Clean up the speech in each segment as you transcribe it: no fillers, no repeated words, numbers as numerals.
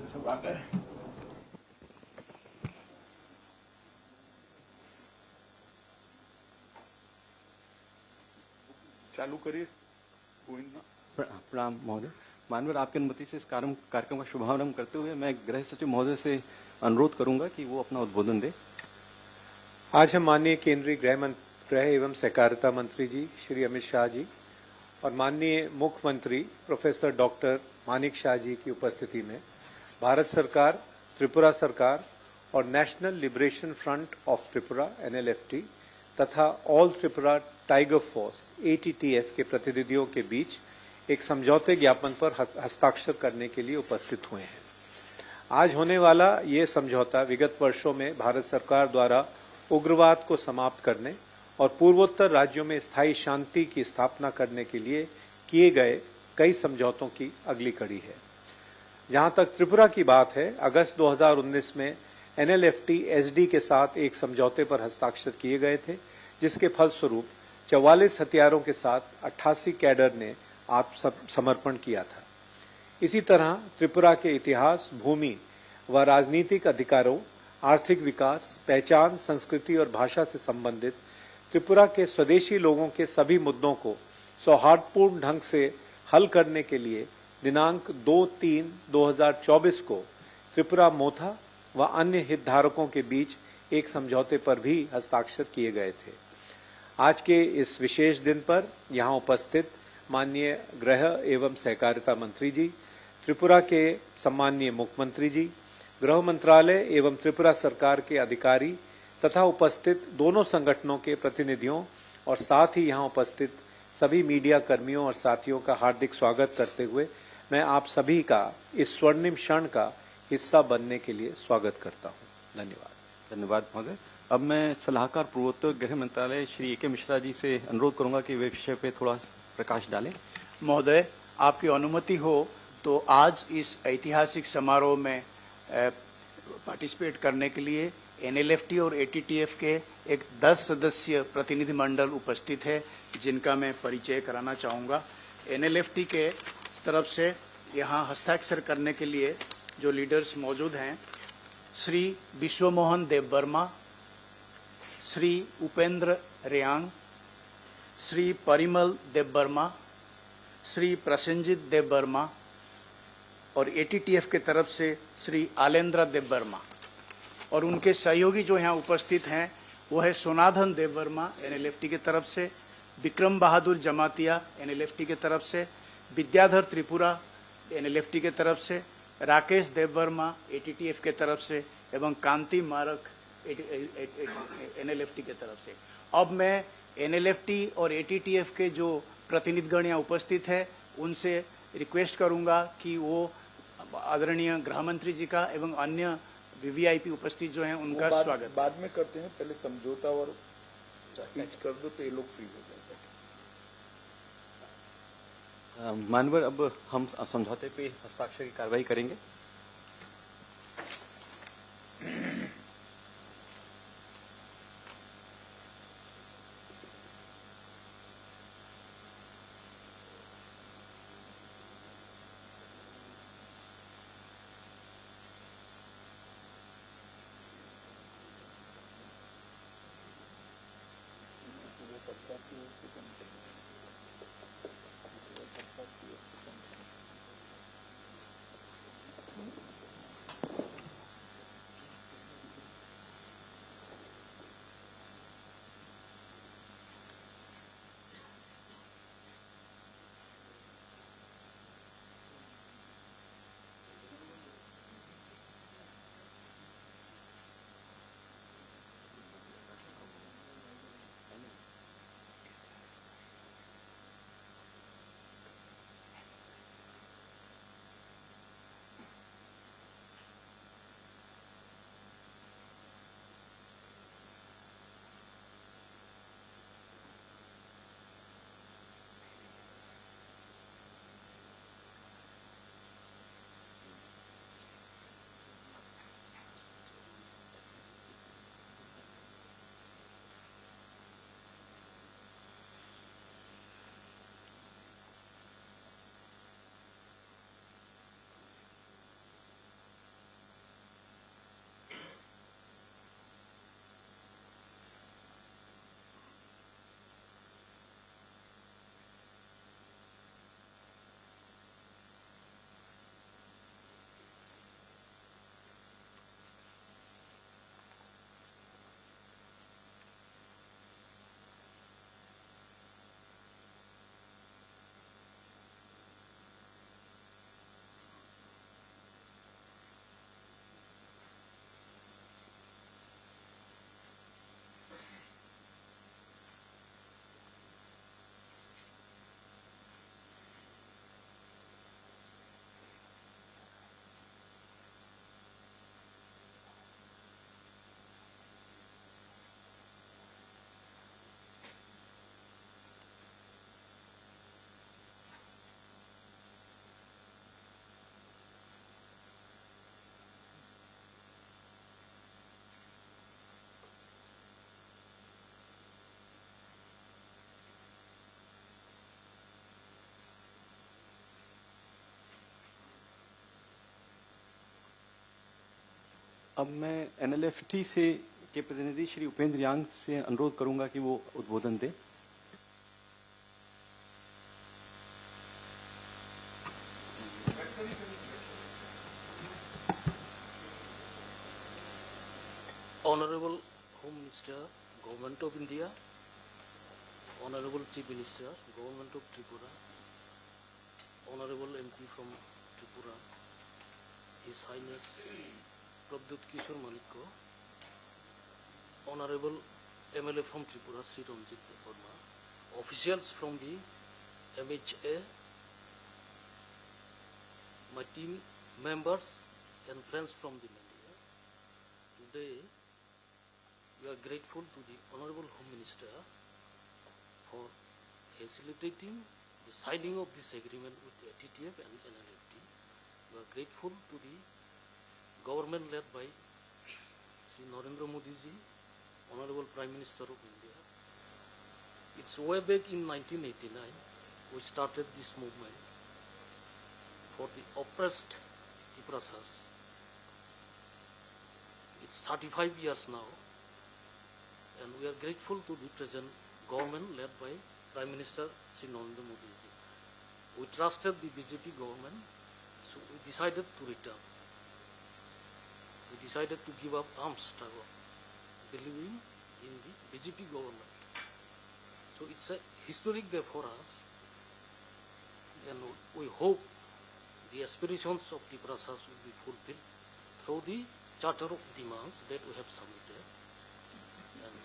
सब आ गए। चालू करिए। प्रणाम महोदय। माननीय आपकी अनुमति से इस कार्यक्रम का शुभारंभ करते हुए मैं गृह सचिव महोदय से अनुरोध करूंगा कि वो अपना उद्बोधन दे। आज हम माननीय केंद्रीय गृह एवं सहकारिता मंत्री जी श्री अमित शाह जी और माननीय मुख्यमंत्री प्रोफेसर डॉक्टर मानिक शाह जी की उपस्थिति में भारत सरकार, त्रिपुरा सरकार और national Liberation front of Tripura NLFT तथा all Tripura tiger force ATTF के प्रतिनिधियों के बीच एक समझौते ज्ञापन पर हस्ताक्षर करने के लिए उपस्थित हुए हैं। आज होने वाला ये समझौता विगत वर्षों में भारत सरकार द्वारा उग्रवाद को समाप्त करने और पूर्वोत्तर राज्यों में स्थायी शांति की स्थापना करने के लिए किए गए कई समझौतों की अगली कड़ी है। जहां तक त्रिपुरा की बात है, अगस्त 2019 में NLFT SD के साथ एक समझौते पर हस्ताक्षर किए गए थे, जिसके फलस्वरूप 44 हथियारों के साथ 88 कैडर ने आत्मसमर्पण किया था। इसी तरह त्रिपुरा के इतिहास, भूमि व राजनीतिक अधिकारों, आर्थिक विकास, पहचान, संस्कृति और भाषा से संबंधित त्रिपुरा के स्वदेशी लोगों के सभी मुद्दों को सौहार्दपूर्ण ढंग से हल करने के लिए दिनांक 2/3/2024 को त्रिपुरा मोथा व अन्य हितधारकों के बीच एक समझौते पर भी हस्ताक्षर किए गए थे। आज के इस विशेष दिन पर यहां उपस्थित माननीय गृह एवं सहकारिता मंत्री जी, त्रिपुरा के सम्माननीय मुख्यमंत्री जी, गृह मंत्रालय एवं त्रिपुरा सरकार के अधिकारी तथा उपस्थित दोनों संगठनों के प्रतिनिधियों और साथ ही यहां उपस्थित सभी मीडिया कर्मियों और साथियों का हार्दिक स्वागत करते हुए मैं आप सभी का इस स्वर्णिम क्षण का हिस्सा बनने के लिए स्वागत करता हूं। धन्यवाद। धन्यवाद महोदय। अब मैं सलाहकार पूर्वोत्तर गृह मंत्रालय श्री AK मिश्रा जी से अनुरोध करूंगा कि वे विषय पे थोड़ा प्रकाश डालें। महोदय, आपकी अनुमति हो तो आज इस ऐतिहासिक समारोह में पार्टिसिपेट करने के लिए NLFT और ATTF के एक 10 सदस्यीय प्रतिनिधि मंडल उपस्थित है, जिनका मैं परिचय कराना चाहूँगा। NLFT के तरफ से यहाँ हस्ताक्षर करने के लिए जो लीडर्स मौजूद हैं, श्री विश्वमोहन देववर्मा, श्री उपेंद्र रेयांग, श्री परिमल देववर्मा, श्री प्रसेनजीत देववर्मा और ATTF के तरफ से श्री आलेंद्र देववर्मा और उनके सहयोगी जो यहाँ उपस्थित हैं वो है सोनाधन देववर्मा NLFT के तरफ से, विक्रम बहादुर जमातिया NLFT के तरफ से, विद्याधर त्रिपुरा NLFT के तरफ से, राकेश देववर्मा ATTF के तरफ से एवं कांति मारक NLFT के तरफ से। अब मैं NLFT और ATTF के जो प्रतिनिधिगण यहाँ उपस्थित है उनसे रिक्वेस्ट करूंगा कि वो आदरणीय गृह मंत्री जी का एवं अन्य VVIP उपस्थित जो हैं उनका स्वागत बाद में करते हैं। पहले समझौता और स्पीच कर दो तो ये लोग फ्री हो जाएंगे। माननीय, अब हम समझौते पे हस्ताक्षर की कार्रवाई करेंगे। अब मैं एनएलएफटी से के प्रतिनिधि श्री उपेंद्र यांग से अनुरोध करूंगा कि वो उद्बोधन दें। Honorable Home Minister, Government of India, Honorable Chief Minister, Government of Tripura, Honorable MP from Tripura, His Highness Prabdut Kishore Manikko, Honorable MLA from Tripura, Sri Ranjit Verma, officials from the MHA, my team members and friends from the media. Today, we are grateful to the Honorable Home Minister for facilitating the signing of this agreement with the TTF and NLFT. We are grateful to the government led by Sri Narendra Modi ji, Honorable Prime Minister of India. It's way back in 1989 we started this movement for the oppressed Tiprasas. It's 35 years now, and we are grateful to the present government led by Prime Minister Sri Narendra Modi ji. We trusted the BJP government, so we decided to return. We decided to give up arms struggle, believing in the BJP government. So it's a historic day for us, and we hope the aspirations of the Tiprasas will be fulfilled through the Charter of Demands that we have submitted. And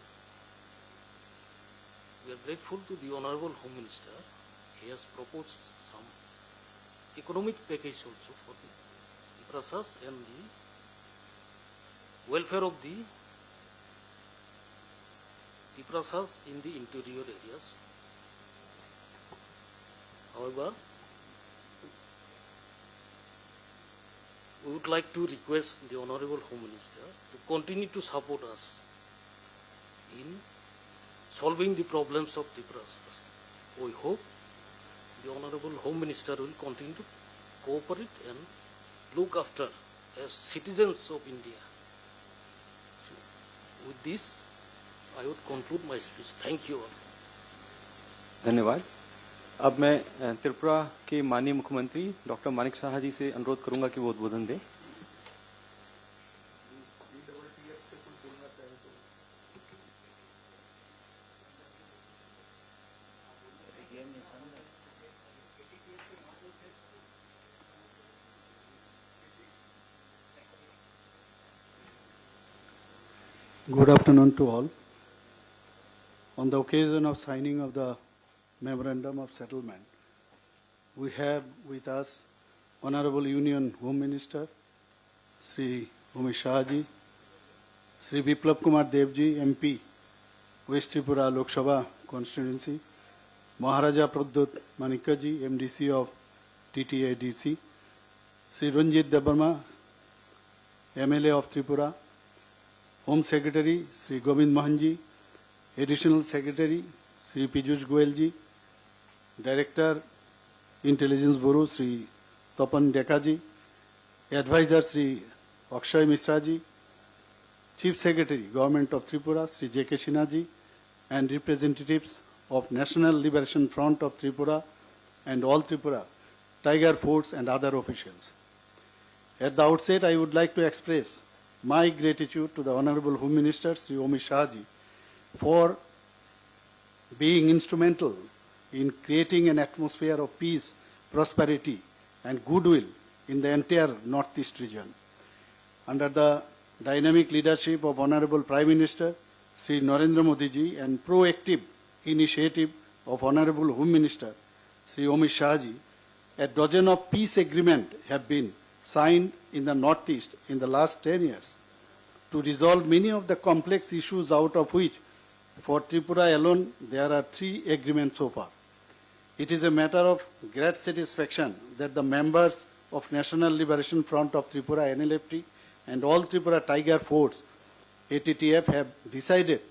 we are grateful to the Honorable Home Minister. He has proposed some economic package also for the Tiprasas and the welfare of the Tiprasas in the interior areas. However, we would like to request the Honorable Home Minister to continue to support us in solving the problems of Tiprasas. We hope the Honorable Home Minister will continue to cooperate and look after as citizens of India. So, with this, I would conclude my speech. Thank you all. धन्यवाद। अब मैं त्रिपुरा के माननीय मुख्यमंत्री doctor Manik Saha जी से अनुरोध करूंगा कि वो उद्बोधन दें। Good afternoon to all. On the occasion of signing of the Memorandum of Settlement, we have with us Honorable Union Home Minister, Sri Umesh Shah ji, Sri Biplab Kumar Dev ji, MP, West Tripura Lok Sabha Constituency, Maharaja Prabdut Manikka ji, MDC of TTADC, Sri Ranjit Verma, MLA of Tripura, Home Secretary Sri Govind Mohan ji, Additional Secretary Sri Piyush Goyal ji, Director Intelligence Bureau Sri Tapan Deka ji, Advisor Sri Akshay Misra ji, Chief Secretary Government of Tripura Sri J.K. Sinha ji, and representatives of National Liberation Front of Tripura and All Tripura Tiger Force and other officials. At the outset, I would like to express my gratitude to the Honorable Home Minister Sri Umesh Shah ji for being instrumental in creating an atmosphere of peace, prosperity and goodwill in the entire Northeast region. Under the dynamic leadership of Honorable Prime Minister Sri Narendra Modi ji and proactive initiative of Honorable Home Minister Sri Umesh Shah ji, a dozen of peace agreements have been signed in the Northeast in the last 10 years to resolve many of the complex issues, out of which for Tripura alone there are 3 agreements so far. It is a matter of great satisfaction that the members of National Liberation Front of Tripura, NLFT, and All Tripura Tiger Force, ATTF, have decided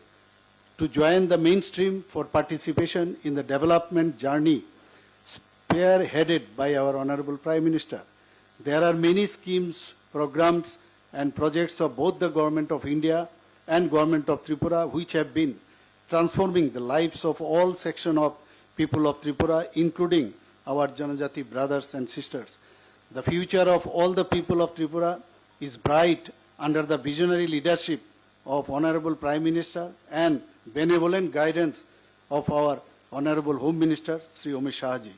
to join the mainstream for participation in the development journey spearheaded by our Honorable Prime Minister. There are many schemes, programs and projects of both the Government of India and Government of Tripura, which have been transforming the lives of all sections of people of Tripura, including our Janajati brothers and sisters. The future of all the people of Tripura is bright under the visionary leadership of Honorable Prime Minister and benevolent guidance of our Honorable Home Minister, Sri Amit Shah Ji.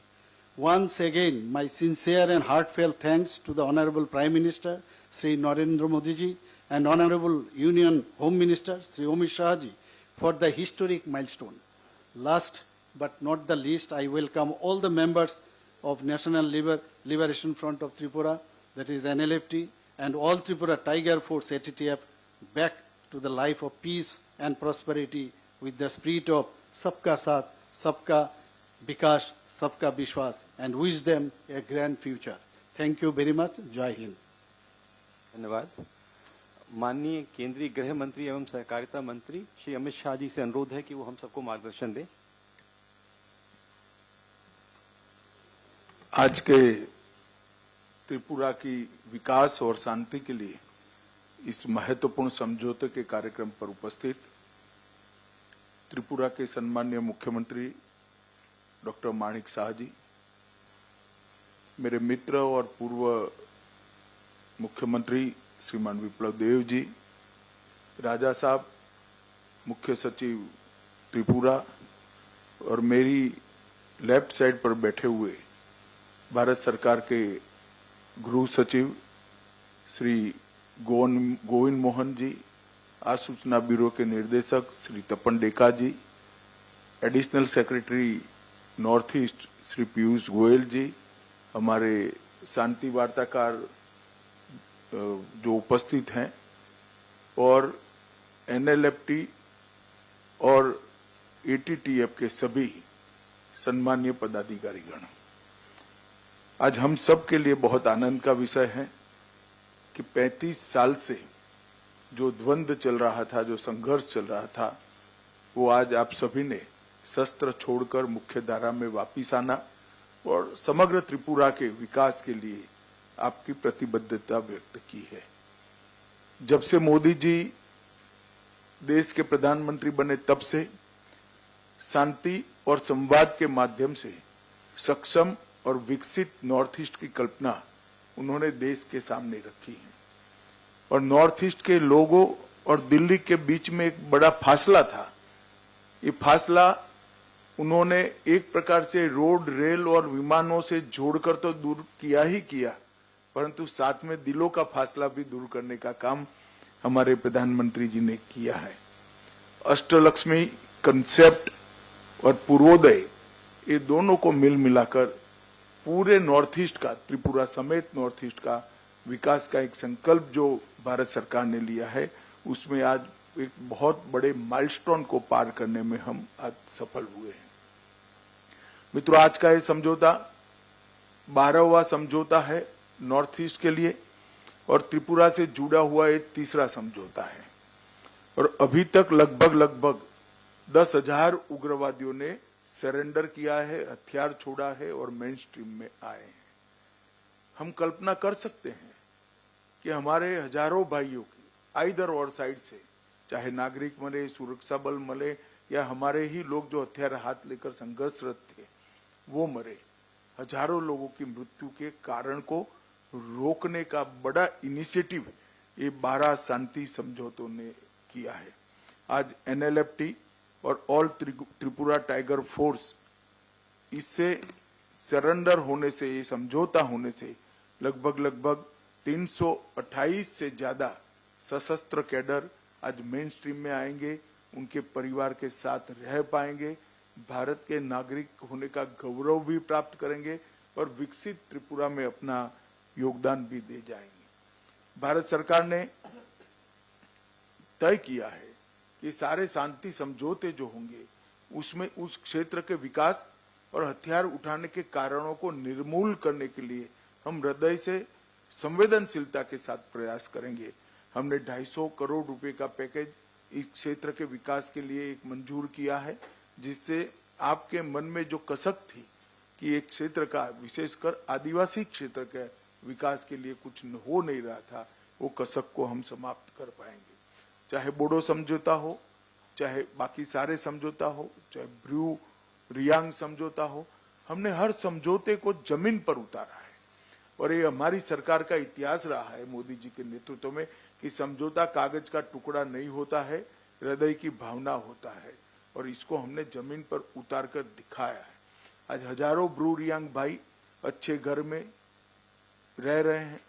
Once again, my sincere and heartfelt thanks to the Honorable Prime Minister, Sri Narendra Modi Ji, and Honorable Union Home Minister, Sri Amit Shah Ji, for the historic milestone. Last but not the least, I welcome all the members of National Liberation Front of Tripura, that is NLFT, and all Tripura Tiger Force ATTF back to the life of peace and prosperity with the spirit of Sabka Saath, Sabka Vikas, Sabka Vishwas, and wish them a grand future. Thank you very much. Jai Hind. धन्यवाद। माननीय केंद्रीय गृह मंत्री एवं सहकारिता मंत्री श्री अमित शाह जी से अनुरोध है कि वो हम सबको मार्गदर्शन दें। आज के त्रिपुरा की विकास और शांति के लिए इस महत्वपूर्ण समझौते के कार्यक्रम पर उपस्थित त्रिपुरा के सम्माननीय मुख्यमंत्री डॉक्टर माणिक शाह जी, मेरे मित्र और पूर्व मुख्यमंत्री श्रीमान विप्लव देव जी, राजा साहब, मुख्य सचिव त्रिपुरा, और मेरी लेफ्ट साइड पर बैठे हुए भारत सरकार के गृह सचिव श्री गोविंद मोहन जी, आसूचना ब्यूरो के निर्देशक Shri Tapan Deka ji, additional secretary North East Shri Piyush Goyal ji, हमारे शांति वार्ताकार जो उपस्थित हैं, और एनएलएफटी और एटीटीएफ के सभी सम्मानीय पदाधिकारीगण, आज हम सब के लिए बहुत आनंद का विषय है कि 35 साल से जो द्वंद्व चल रहा था, जो संघर्ष चल रहा था, वो आज आप सभी ने शस्त्र छोड़कर मुख्य धारा में वापिस आना और समग्र त्रिपुरा के विकास के लिए आपकी प्रतिबद्धता व्यक्त की है। जब से मोदी जी देश के प्रधानमंत्री बने तब से शांति और संवाद के माध्यम से सक्षम और विकसित नॉर्थ ईस्ट की कल्पना उन्होंने देश के सामने रखी है। और नॉर्थ ईस्ट के लोगों और दिल्ली के बीच में एक बड़ा फासला था। ये फासला उन्होंने एक प्रकार से रोड, रेल और विमानों से जोड़कर तो दूर किया ही किया, परंतु साथ में दिलों का फासला भी दूर करने का काम हमारे प्रधानमंत्री जी ने किया है। अष्टलक्ष्मी कंसेप्ट और पूर्वोदय, ये दोनों को मिल मिलाकर पूरे नॉर्थ ईस्ट का, त्रिपुरा समेत नॉर्थ ईस्ट का विकास का एक संकल्प जो भारत सरकार ने लिया है, उसमें आज एक बहुत बड़े माइलस्टोन को पार करने में हम आज सफल हुए हैं। मित्रों, आज का ये समझौता 12वां समझौता है नॉर्थ ईस्ट के लिए और त्रिपुरा से जुड़ा हुआ एक तीसरा समझौता है। और अभी तक लगभग 10,000 उग्रवादियों ने सरेंडर किया है, हथियार छोड़ा है और मेन स्ट्रीम में आए हैं। हम कल्पना कर सकते हैं कि हमारे हजारों भाइयों की आइदर और साइड से, चाहे नागरिक मरे, सुरक्षा बल मरे या हमारे ही लोग जो हथियार हाथ लेकर संघर्षरत थे वो मरे, हजारों लोगों की मृत्यु के कारण को रोकने का बड़ा इनिशिएटिव ये 12 शांति समझौतों ने किया है। आज एनएलएफटी और ऑल त्रिपुरा टाइगर फोर्स, इससे सरेंडर होने से, ये समझौता होने से लगभग 328 से ज्यादा सशस्त्र कैडर आज मेन स्ट्रीम में आएंगे, उनके परिवार के साथ रह पाएंगे, भारत के नागरिक होने का गौरव भी प्राप्त करेंगे और विकसित त्रिपुरा में अपना योगदान भी दे जाएंगे। भारत सरकार ने तय किया है कि सारे शांति समझौते जो होंगे उसमें उस क्षेत्र के विकास और हथियार उठाने के कारणों को निर्मूल करने के लिए हम हृदय से संवेदनशीलता के साथ प्रयास करेंगे। हमने 250 करोड़ रुपए का पैकेज इस क्षेत्र के विकास के लिए एक मंजूर किया है, जिससे आपके मन में जो कसक थी कि एक क्षेत्र का, विशेषकर आदिवासी क्षेत्र के विकास के लिए कुछ हो नहीं रहा था, वो कसक को हम समाप्त कर पाएंगे। चाहे बोडो समझौता हो, चाहे बाकी सारे समझौता हो, चाहे ब्रू रियांग समझौता हो, हमने हर समझौते को जमीन पर उतारा है। और ये हमारी सरकार का इतिहास रहा है मोदी जी के नेतृत्व में कि समझौता कागज का टुकड़ा नहीं होता है, हृदय की भावना होता है, और इसको हमने जमीन पर उतार कर दिखाया है। आज हजारों ब्रू रियांग भाई अच्छे घर में रह रहे हैं,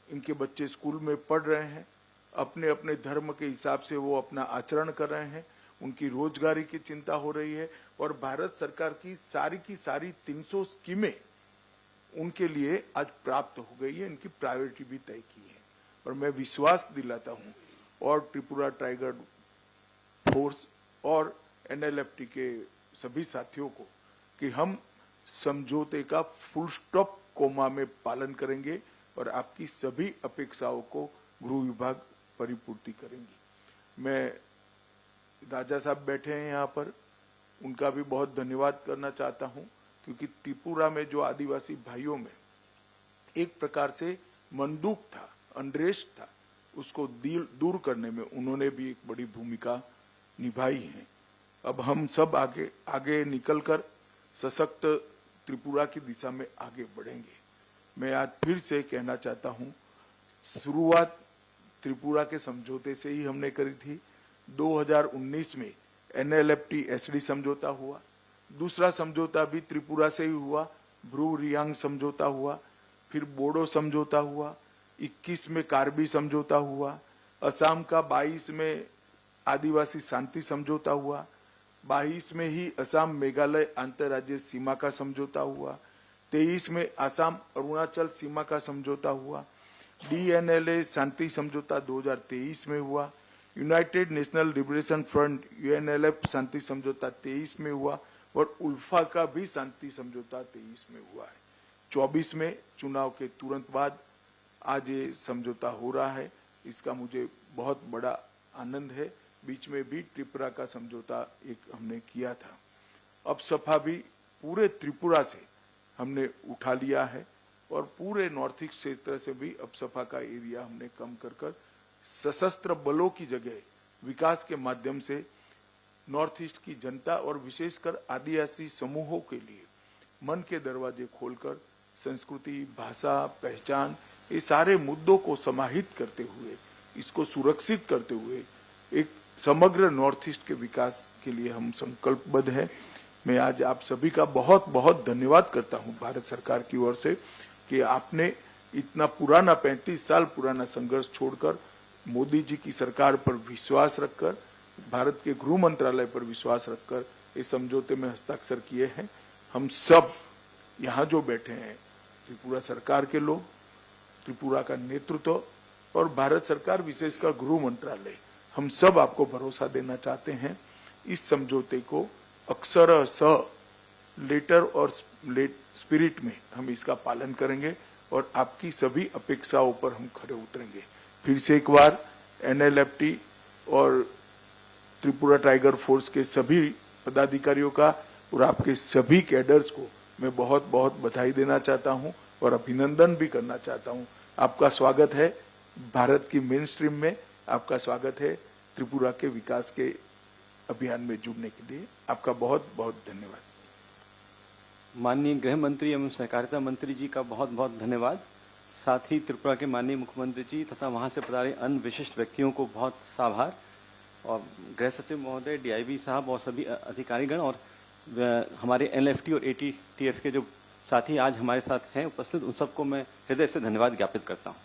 इनके बच्चे स्कूल में पढ़ रहे हैं, अपने अपने धर्म के हिसाब से वो अपना आचरण कर रहे हैं, उनकी रोजगारी की चिंता हो रही है, और भारत सरकार की सारी 300 स्कीमें उनके लिए आज प्राप्त हो गई है, इनकी प्रायोरिटी भी तय की है। और मैं विश्वास दिलाता हूं और त्रिपुरा टाइगर फोर्स और एनएलएफटी के सभी साथियों को कि हम समझौते का फुल स्टॉप कोमा में पालन करेंगे और आपकी सभी अपेक्षाओं को गृह विभाग परिपूर्ति करेंगी। मैं राजा साहब बैठे हैं यहाँ पर, उनका भी बहुत धन्यवाद करना चाहता हूँ, क्योंकि त्रिपुरा में जो आदिवासी भाइयों में एक प्रकार से मंदूक था, अनरेस्ट था, उसको दूर करने में उन्होंने भी एक बड़ी भूमिका निभाई है। अब हम सब आगे निकलकर सशक्त त्रिपुरा की दिशा में आगे बढ़ेंगे। मैं आज फिर से कहना चाहता हूँ, शुरुआत त्रिपुरा के समझौते से ही हमने करी थी। 2019 में एनएलएफटी एसडी समझौता हुआ, दूसरा समझौता भी त्रिपुरा से ही हुआ, ब्रू रियांग समझौता हुआ, फिर बोडो समझौता हुआ, 21 में कार्बी समझौता हुआ, असम का 22 में आदिवासी शांति समझौता हुआ, 22 में ही असम मेघालय अंतर्राज्यीय सीमा का समझौता हुआ, 23 में असम अरुणाचल सीमा का समझौता हुआ, डीएनएलए शांति समझौता 2023 में हुआ, United National Liberation Front UNLF शांति समझौता 23 में हुआ, और उल्फा का भी शांति समझौता 23 में हुआ है। 24 में चुनाव के तुरंत बाद आज ये समझौता हो रहा है, इसका मुझे बहुत बड़ा आनंद है। बीच में भी त्रिपुरा का समझौता एक हमने किया था। अब सफा भी पूरे त्रिपुरा से हमने उठा लिया है, और पूरे नॉर्थ ईस्ट क्षेत्र से भी अब सफा का एरिया हमने कम कर सशस्त्र बलों की जगह विकास के माध्यम से नॉर्थ ईस्ट की जनता और विशेषकर आदिवासी समूहों के लिए मन के दरवाजे खोलकर संस्कृति, भाषा, पहचान, ये सारे मुद्दों को समाहित करते हुए, इसको सुरक्षित करते हुए एक समग्र नॉर्थ ईस्ट के विकास के लिए हम संकल्पबद्ध हैं। मैं आज आप सभी का बहुत बहुत धन्यवाद करता हूं भारत सरकार की ओर से कि आपने इतना पुराना 35 साल पुराना संघर्ष छोड़कर मोदी जी की सरकार पर विश्वास रखकर, भारत के गृह मंत्रालय पर विश्वास रखकर इस समझौते में हस्ताक्षर किए हैं। हम सब यहाँ जो बैठे हैं, त्रिपुरा सरकार के लोग, त्रिपुरा का नेतृत्व और भारत सरकार विशेषकर गृह मंत्रालय, हम सब आपको भरोसा देना चाहते हैं। इस समझौते को अक्षरशः लेटर और स्पिरिट में हम इसका पालन करेंगे और आपकी सभी अपेक्षाओं पर हम खरे उतरेंगे। फिर से एक बार एनएलएफटी और त्रिपुरा टाइगर फोर्स के सभी पदाधिकारियों का और आपके सभी कैडर्स को मैं बहुत बहुत बधाई देना चाहता हूं और अभिनंदन भी करना चाहता हूं। आपका स्वागत है भारत की मेन स्ट्रीम में, आपका स्वागत है त्रिपुरा के विकास के अभियान में जुड़ने के लिए। आपका बहुत बहुत धन्यवाद। माननीय गृह मंत्री एवं सहकारिता मंत्री जी का बहुत बहुत धन्यवाद। साथ ही त्रिपुरा के माननीय मुख्यमंत्री जी तथा वहां से पधारे अन्य विशिष्ट व्यक्तियों को बहुत आभार, और गृह सचिव महोदय, डीआईबी साहब और सभी अधिकारीगण और हमारे एनएलएफटी और एटीटीएफ के जो साथी आज हमारे साथ हैं उपस्थित, उन सबको मैं हृदय से धन्यवाद ज्ञापित करता हूं।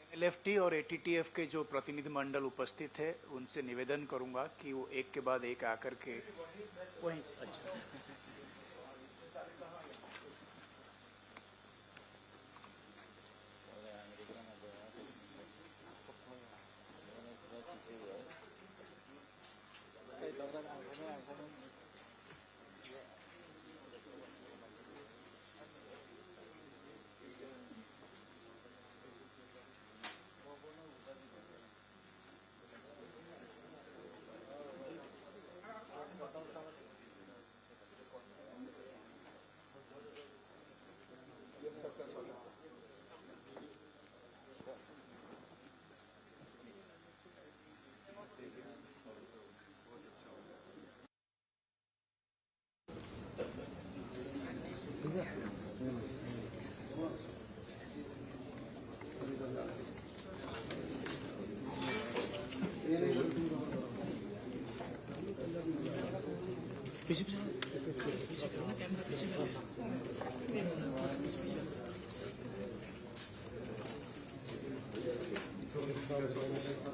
एनएलएफटी और एटीटीएफ के जो प्रतिनिधि मंडल उपस्थित है उनसे निवेदन करूंगा कि वो एक के बाद एक आकर के वहीं अच्छा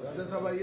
राजा साहब आइए।